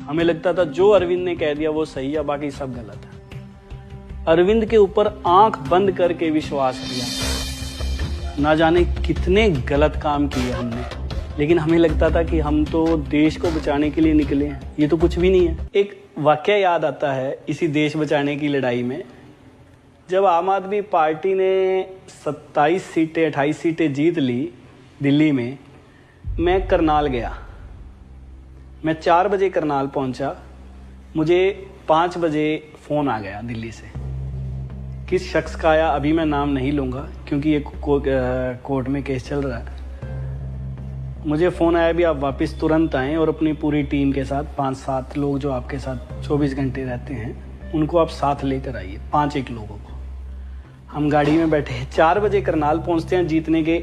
हमें लगता था जो अरविंद ने कह दिया वो सही है, बाकी सब गलत है। अरविंद के ऊपर आंख बंद करके विश्वास किया। ना जाने कितने गलत काम किए हमने, लेकिन हमें लगता था कि हम तो देश को बचाने के लिए निकले हैं, ये तो कुछ भी नहीं है। एक वाकया याद आता है इसी देश बचाने की लड़ाई में, जब आम आदमी पार्टी ने 27 सीटें 28 सीटें जीत ली दिल्ली में, मैं करनाल गया। मैं 4 बजे करनाल पहुंचा, मुझे 5 बजे फ़ोन आ गया दिल्ली से। किस शख्स का आया अभी मैं नाम नहीं लूँगा क्योंकि ये कोर्ट में केस चल रहा है। मुझे फ़ोन आया भी आप वापस तुरंत आएँ और अपनी पूरी टीम के साथ 5-7 लोग जो आपके साथ 24 घंटे रहते हैं उनको आप साथ लेकर आइए, 5-1 लोगों को। हम गाड़ी में बैठे 4 बजे करनाल पहुंचते हैं, जीतने के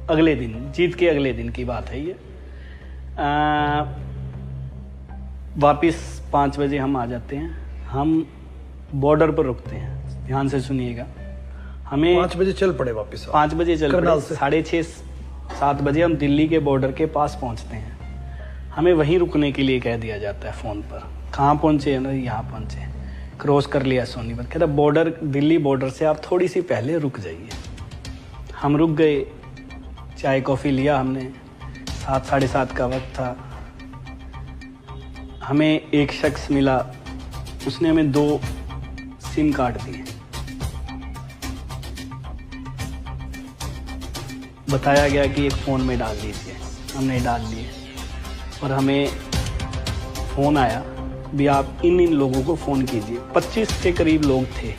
अगले दिन, जीत के अगले दिन की बात है ये। वापस 5 बजे हम आ जाते हैं। हम बॉर्डर पर रुकते हैं, ध्यान से सुनिएगा। हमें 5 बजे चल पड़े वापस, 5 बजे चल पड़े, 6:30-7 बजे हम दिल्ली के बॉर्डर के पास पहुंचते हैं। हमें वहीं रुकने के लिए कह दिया जाता है फ़ोन पर। कहाँ पहुंचे? यहाँ पहुंचे, क्रॉस कर लिया सोनीपत। कहता बॉर्डर, दिल्ली बॉर्डर से आप थोड़ी सी पहले रुक जाइए। हम रुक गए, चाय कॉफ़ी लिया हमने, 7-7:30 का वक्त था। हमें एक शख्स मिला, उसने हमें 2 सिम कार्ड दिए। बताया गया कि एक फ़ोन में डाल दीजिए, हमने डाल लिए और हमें फ़ोन आया भी आप इन लोगों को फ़ोन कीजिए। 25 के करीब लोग थे।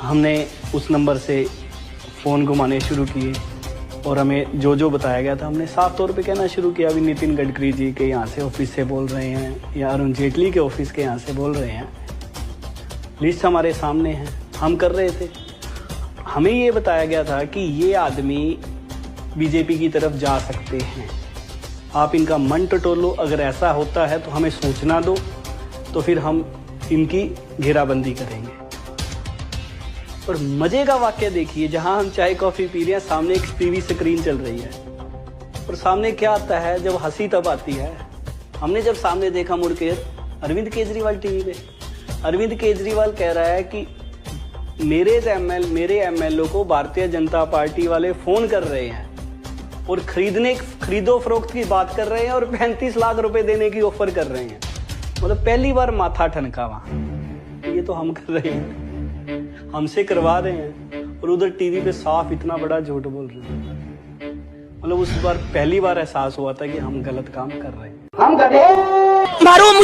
हमने उस नंबर से फ़ोन घुमाने शुरू किए और हमें जो बताया गया था हमने साफ तौर पे कहना शुरू किया। अभी नितिन गडकरी जी के यहाँ से ऑफिस से बोल रहे हैं या अरुण जेटली के ऑफिस के यहाँ से बोल रहे हैं। लिस्ट हमारे सामने है, हम कर रहे थे। हमें ये बताया गया था कि ये आदमी बीजेपी की तरफ जा सकते हैं, आप इनका मन टटोलो, अगर ऐसा होता है तो हमें सूचना दो, तो फिर हम इनकी घेराबंदी करेंगे। और मजे का वाक्य देखिए, जहां हम चाय कॉफी पी रहे हैं सामने एक टीवी स्क्रीन चल रही है और सामने क्या आता है, जब हंसी तब आती है। हमने जब सामने देखा मुड़ के, अरविंद केजरीवाल टीवी पे। अरविंद केजरीवाल कह रहा है कि मेरे एमएलए को भारतीय जनता पार्टी वाले फोन कर रहे हैं और खरीदो फरोख्त की बात कर रहे हैं और 35 लाख रुपए देने की ऑफर कर रहे हैं। मतलब पहली बार माथा ठनका वहां, ये तो हम कर रहे हैं, हमसे करवा रहे हैं और उधर टीवी पे साफ इतना बड़ा झूठ बोल रहे हैं। मतलब उस बार पहली बार एहसास हुआ था कि हम गलत काम कर रहे हैं। हम गधे मारो।